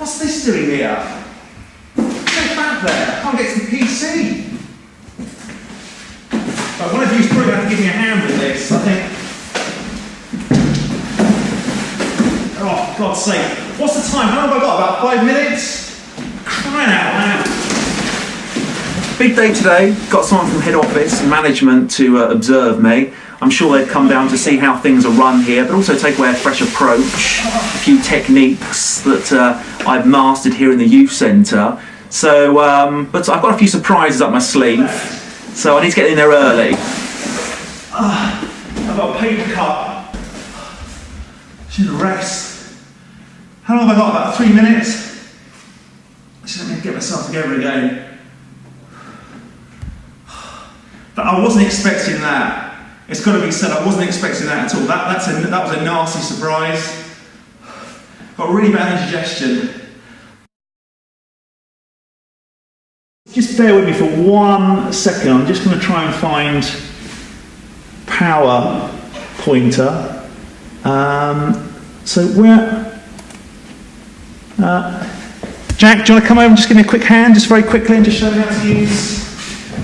What's this doing here? Get back there. I can't get to the PC. Right, one of you's probably going to have to give me a hand with this, I think. Oh, God's sake. What's the time? How long have I got? About 5 minutes? Crying out loud. Big day today. Got someone from head office and management to observe me. I'm sure they've come down to see how things are run here, but also take away a fresh approach, a few techniques that I've mastered here in the youth centre. So, but I've got a few surprises up my sleeve, so I need to get in there early. I've got a paper cut. Should rest. How long have I got? About 3 minutes? Just let me get myself together again. But I wasn't expecting that. It's got to be said, I wasn't expecting that at all. That was a nasty surprise. Got really bad indigestion. Just bear with me for 1 second. I'm just going to try and find power pointer. So where? Jack, do you want to come over and just give me a quick hand, just very quickly, and just show me how to use?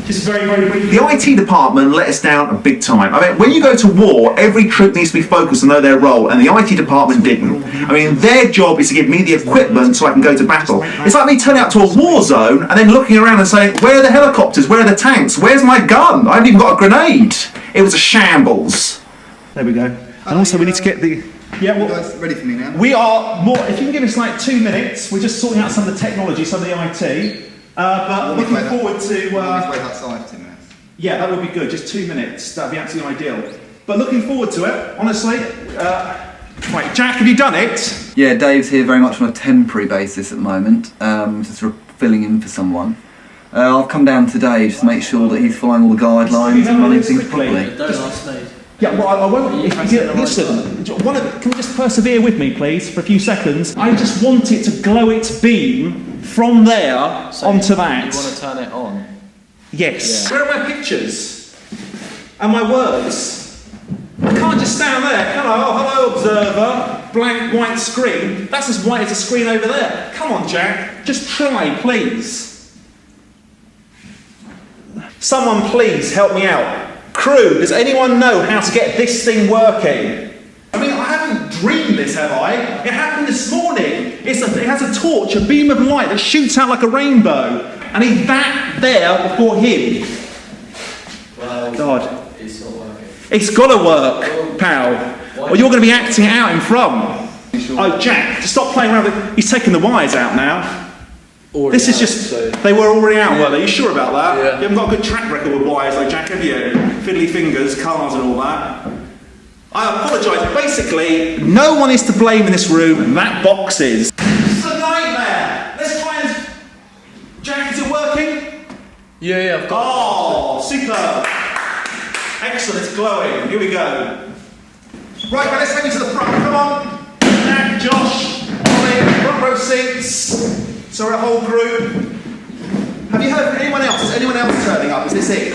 Just very, very briefly. The IT department let us down a big time. I mean, when you go to war, every troop needs to be focused and know their role, and the IT department didn't. I mean, their job is to give me the equipment so I can go to battle. It's like me turning out to a war zone and then looking around and saying, where are the helicopters? Where are the tanks? Where's my gun? I haven't even got a grenade. It was a shambles. There we go. And also we need to get the... Yeah, well, you guys ready for me now? We are more... If you can give us like 2 minutes, we're just sorting out some of the technology, some of the IT. But looking forward to... wait outside for 2 minutes. Yeah, that would be good. Just 2 minutes. That would be absolutely ideal. But looking forward to it, honestly. Right, Jack, have you done it? Yeah, Dave's here very much on a temporary basis at the moment, just filling in for someone. I've come down today just to make sure that he's following all the guidelines and running things properly. Don't ask me. Yeah, well, I won't. Listen, can we just persevere with me, please, for a few seconds? I just want it to glow its beam from there onto that. You want to turn it on? Yes. Yeah. Where are my pictures? And my words? I can't just stand there, can I? Oh, hello, observer. Blank white screen. That's as white as the screen over there. Come on, Jack. Just try, please. Someone please help me out. Crew, does anyone know how to get this thing working? I mean, I haven't dreamed this, have I? It happened this morning. It has a torch, a beam of light that shoots out like a rainbow. And he's that there before him. Well, God. It's not working. It's got to work, pal. Or you're going to be acting it out in front. Oh, Jack, just stop playing around with it. He's taking the wires out now. This is just... They were already out, were they? You sure about that? Yeah. You haven't got a good track record with wires like Jack, have you? Fiddly fingers, cars and all that. I apologise. Basically, no one is to blame in this room. That box is. It's a nightmare. Let's try and... Jack, is it working? Yeah, I've got Oh, superb. Excellent, it's glowing. Here we go. Right, now let's take it to the front. Come on. Jack, Josh, Ollie, front row seats. So we're a whole group. Have you heard from anyone else? Is anyone else turning up? Is this it?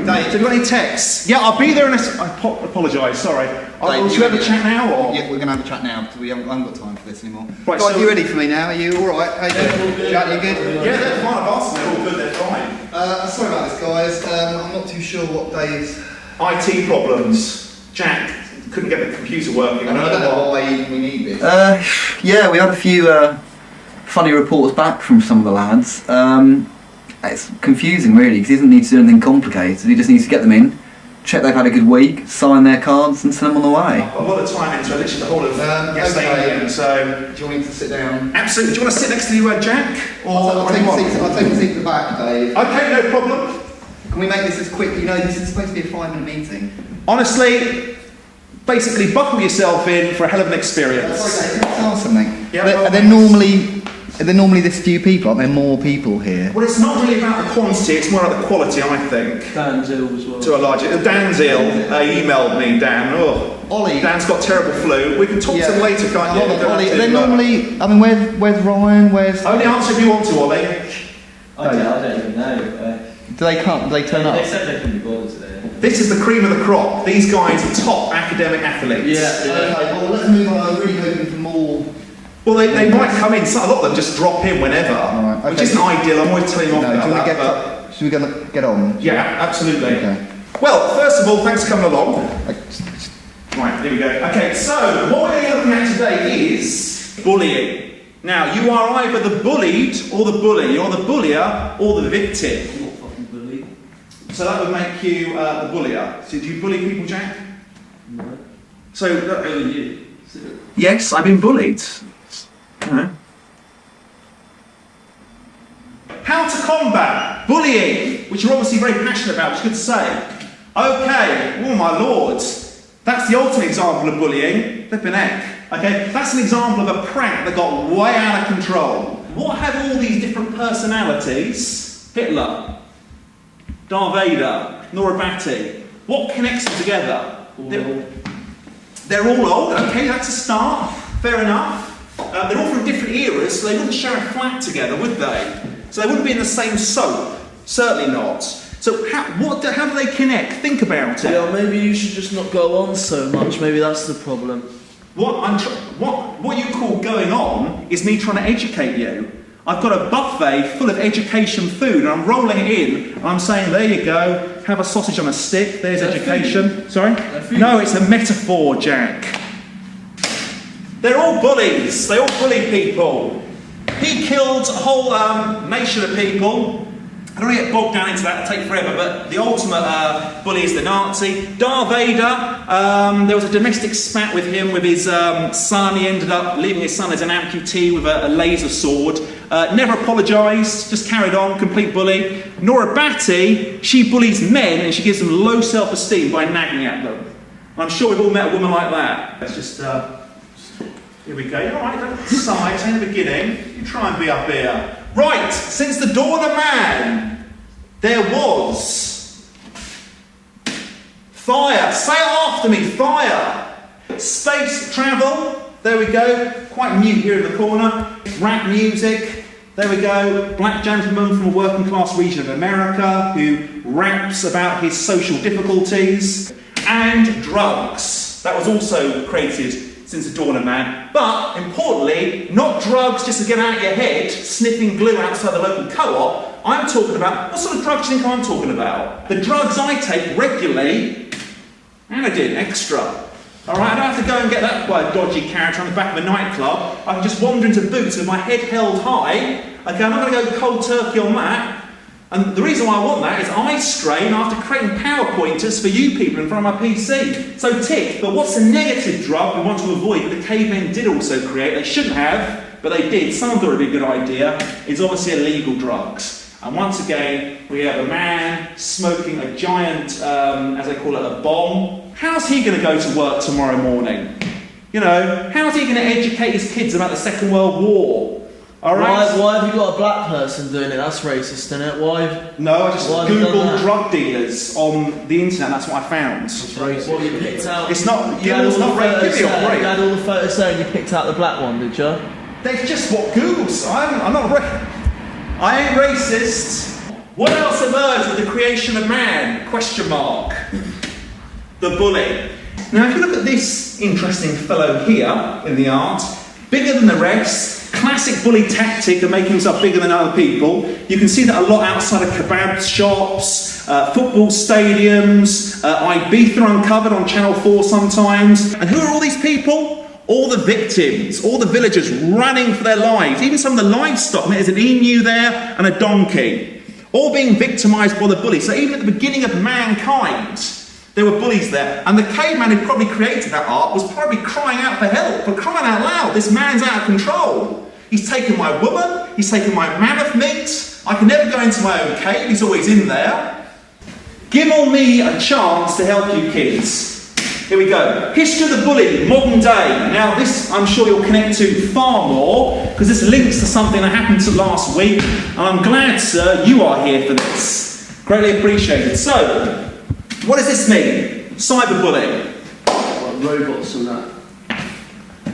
Dave, have you got any texts? Yeah, I'll be there in a... I apologise, sorry. Should we have a chat now, or...? Yeah, we're going to have a chat now, because I haven't got time for this anymore. Right, guys, you ready for me now? Are you alright? How you doing? Jack, you good? Yeah, they're fine. I've asked them. They're all good, they're fine. Sorry about this, guys. I'm not too sure what Dave's... IT problems. Jack couldn't get the computer working. I don't know why we need this. Yeah, we had a few funny reports back from some of the lads. It's confusing really, because he doesn't need to do anything complicated. He just needs to get them in, check they've had a good week, sign their cards and send them on the way. A lot of time into it, literally the whole of yesterday evening, so... Do you want me to sit down? Absolutely. Do you want to sit next to you, Jack? I'll take a seat at the back, Dave. Okay, no problem. Can we make this as quick? You know, this is supposed to be a 5-minute meeting. Honestly, basically buckle yourself in for a hell of an experience. Sorry, Dave, can I ask something? Yeah, Are there normally this few people? Are there more people here? Well, it's not really about the quantity, it's more about the quality, I think. Dan's ill as well. To a large... Dan's ill. Emailed me, Dan. Oh. Ollie. Dan's got terrible flu. We can talk to him later, can't you? Hold on, Ollie. Are there normally... I mean, where's Ryan? Where's... Only answer if you want to, Ollie. I don't even know. Do they come? Do they turn up? They said they couldn't be bothered today. This is the cream of the crop. These guys are top academic athletes. Yeah. Okay, well, let's move on. I'm really hoping for Well, they might come in. So a lot of them just drop in whenever, Alright, which okay. isn't ideal. I'm always telling you off No, about do you want that. to should we get on? Yeah, absolutely. Okay. Well, first of all, thanks for coming along. Like, Right, here we go. Okay, so what we're going to be looking at today is bullying. Now, you are either the bullied or the bully. You're the bullier or the victim. I'm not fucking bullied. So that would make you the bullier. So do you bully people, Jack? No. So, Bully you. yes, I've been bullied. You know. How to combat bullying, which you're obviously very passionate about, which is good to say. Okay, oh my lord, that's the ultimate example of bullying. Flipping heck. Okay, that's an example of a prank that got way out of control. What have all these different personalities? Hitler, Darth Vader, Nora Batty. What connects them together? They're all old. Okay, that's a start. Fair enough. They're all from different eras, so they wouldn't share a flat together, would they? So they wouldn't be in the same soap. Certainly not. So how do they connect? Think about it. Yeah, maybe you should just not go on so much. Maybe that's the problem. What you call going on is me trying to educate you. I've got a buffet full of education food and I'm rolling it in and I'm saying, there you go, have a sausage on a stick, there's education. Food. Sorry? No, it's a metaphor, Jack. They're all bullies. They all bully people. He killed a whole nation of people. I don't want to get bogged down into that, it'll take forever, but the ultimate bully is the Nazi. Darth Vader, there was a domestic spat with him, with his son. He ended up leaving his son as an amputee with a laser sword. Never apologised, just carried on, complete bully. Nora Batty, she bullies men and she gives them low self-esteem by nagging at them. And I'm sure we've all met a woman like that. Let's just, here we go. You're alright, don't sigh, it's in the beginning. You try and be up here. Right, since the dawn of man, there was fire. Say it after me, fire. Space travel. There we go. Quite mute here in the corner. Rap music. There we go. Black gentleman from a working class region of America who raps about his social difficulties. And drugs. That was also created since the dawn of man, but importantly, not drugs just to get out of your head, sniffing glue outside the local co-op. I'm talking about, what sort of drugs do you think I'm talking about? The drugs I take regularly, Anodin, extra. Alright, I don't have to go and get that by a dodgy character on the back of a nightclub. I can just wander into Boots with my head held high. Okay, I'm not going to go cold turkey on that. And the reason why I want that is I strain after creating PowerPointers for you people in front of my PC. So tick, but what's the negative drug we want to avoid that the cavemen did also create? They shouldn't have, but they did. Some thought it would be a good idea. It's obviously illegal drugs. And once again, we have a man smoking a giant, as they call it, a bomb. How's he going to go to work tomorrow morning? You know, how's he going to educate his kids about the Second World War? All right. Why have you got a black person doing it? That's racist, isn't it? Why? No, I just googled drug dealers on the internet. That's what I found. It's racist. What you picked out? It's not. Gimmel's not racist. You had all the photos there, and you picked out the black one, did you? That's just what Google says. I'm not. I ain't racist. What else emerged with the creation of man? Question mark. The bully. Now, if you look at this interesting fellow here in the art, bigger than the rest. Classic bully tactic of making himself bigger than other people. You can see that a lot outside of kebab shops, football stadiums, Ibiza Uncovered on Channel 4 sometimes. And who are all these people? All the victims, all the villagers running for their lives. Even some of the livestock. I mean, there's an emu there and a donkey. All being victimised by the bully. So even at the beginning of mankind, there were bullies there. And the caveman who probably created that art was probably crying out for help. For crying out loud, this man's out of control. He's taken my woman, he's taken my mammoth meat. I can never go into my own cave, he's always in there. Gimmel me a chance to help you kids. Here we go. History of the bully, modern day. Now this I'm sure you'll connect to far more, because this links to something that happened last week. And I'm glad, sir, you are here for this. Greatly appreciated. So, what does this mean? Cyberbullying. Like robots and that.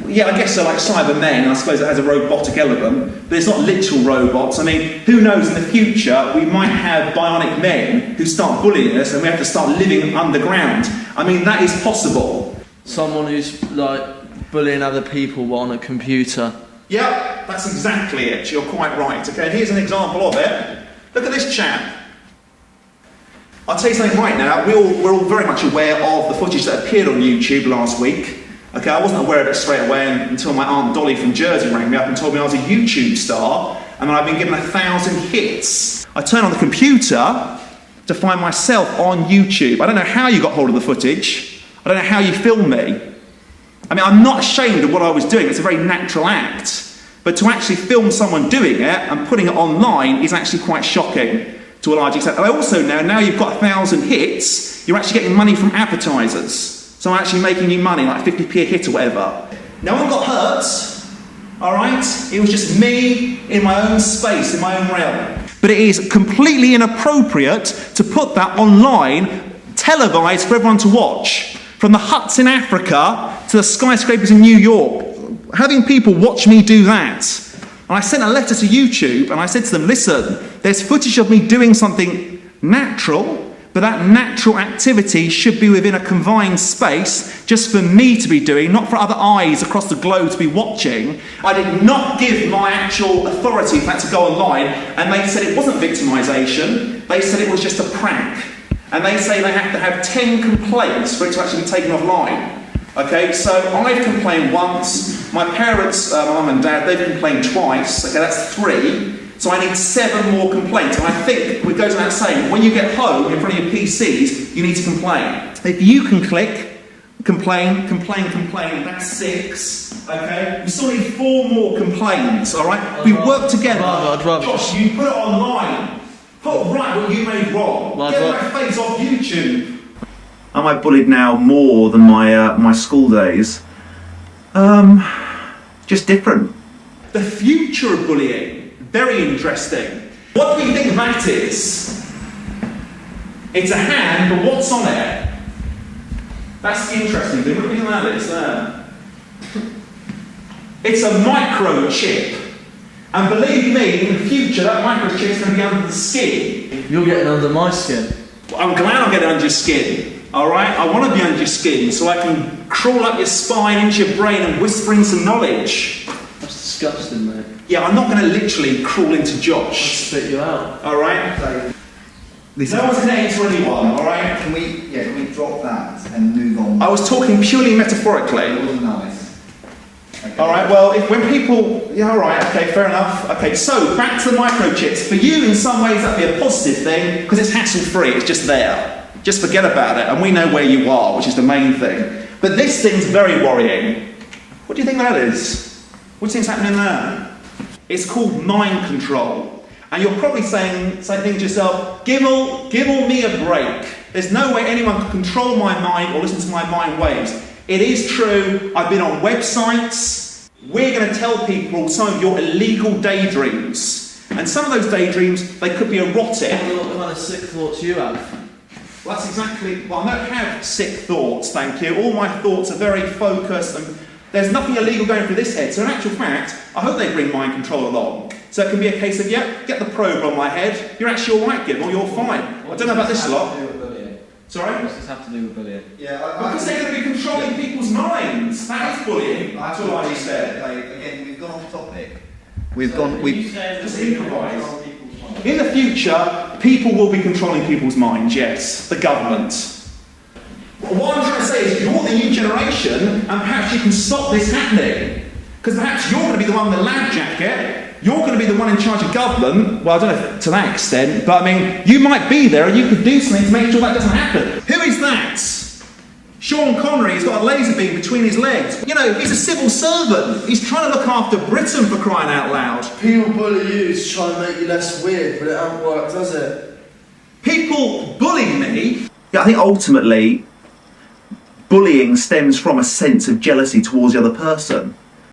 Yeah, I guess so, like Cybermen, I suppose it has a robotic element, but it's not literal robots. I mean, who knows, in the future, we might have bionic men who start bullying us and we have to start living underground. I mean, that is possible. Someone who's, like, bullying other people on a computer. Yep, that's exactly it. You're quite right. Okay, and here's an example of it. Look at this chap. I'll tell you something right now. We're all very much aware of the footage that appeared on YouTube last week. Okay, I wasn't aware of it straight away until my Aunt Dolly from Jersey rang me up and told me I was a YouTube star and that I've been given 1,000 hits. I turned on the computer to find myself on YouTube. I don't know how you got hold of the footage. I don't know how you filmed me. I mean, I'm not ashamed of what I was doing. It's a very natural act. But to actually film someone doing it and putting it online is actually quite shocking to a large extent. And I also know now you've got 1,000 hits, you're actually getting money from advertisers. So I'm actually making you money, like 50p a hit or whatever. No one got hurt, all right? It was just me in my own space, in my own realm. But it is completely inappropriate to put that online, televised for everyone to watch. From the huts in Africa to the skyscrapers in New York. Having people watch me do that. And I sent a letter to YouTube and I said to them, listen, there's footage of me doing something natural, but that natural activity should be within a confined space just for me to be doing, not for other eyes across the globe to be watching. I did not give my actual authority for that to go online, and they said it wasn't victimisation, they said it was just a prank. And they say they have to have 10 complaints for it to actually be taken offline. Okay, so I've complained once, my parents, my mum and dad, they've complained twice, okay, that's 3. So I need 7 more complaints. And I think it goes without saying, when you get home in front of your PCs, you need to complain. If you can click, complain, that's 6. Okay? You still need 4 more complaints, alright? We work together. Josh, you put it online. Put right what you made wrong. Get my face off YouTube. Am I bullied now more than my school days? Just different. The future of bullying, very interesting. What do you think that is? It's a hand, but what's on it? That's the interesting thing. What do you think that is there? It's a microchip. And believe me, in the future, that microchip is going to be under the skin. You're getting under my skin. Well, I'm glad I'm getting under your skin. Alright? I want to be under your skin so I can crawl up your spine into your brain and whisper in some knowledge. That's disgusting, mate. Yeah, I'm not going to literally crawl into I'll Josh. spit you out. Alright? So, No one's going to enter anyone, alright? can we drop that and move on? I was talking purely metaphorically. It wasn't nice. Okay. Alright, well, when people... Yeah, alright, okay, fair enough. Okay, so, back to the microchips. For you, in some ways, that'd be a positive thing, because it's hassle-free, it's just there. Just forget about it, and we know where you are, which is the main thing. But this thing's very worrying. What do you think that is? What do you think's happening there? It's called mind control. And you're probably saying something to yourself, Gimmel, give me a break. There's no way anyone can control my mind or listen to my mind waves. It is true, I've been on websites. We're going to tell people some of your illegal daydreams. And some of those daydreams, they could be erotic. What kind of sick thoughts you have? Well, that's exactly... Well, I don't have sick thoughts, thank you. All my thoughts are very focused and there's nothing illegal going through this head. So in actual fact, I hope they bring mind control along. So it can be a case of, yeah, get the probe on my head. You're actually all right, Gimmel, you're fine. I don't know about this lot. Sorry? What does this have to do with bullying? Yeah, Because they're going to be controlling people's minds. That is bullying, to a large extent. Again, we've gone off topic. Just improvise. In the future, people will be controlling people's minds, yes. The government. What I'm trying to say is you're the new generation and perhaps you can stop this happening. Because perhaps you're going to be the one with the lab jacket, you're going to be the one in charge of government, well I don't know to that extent, but I mean, you might be there and you could do something to make sure that doesn't happen. Who is that? Sean Connery has got a laser beam between his legs. You know, he's a civil servant. He's trying to look after Britain for crying out loud. People bully you to try and make you less weird, but it hasn't worked, does it? People bully me. Yeah, I think ultimately, bullying stems from a sense of jealousy towards the other person.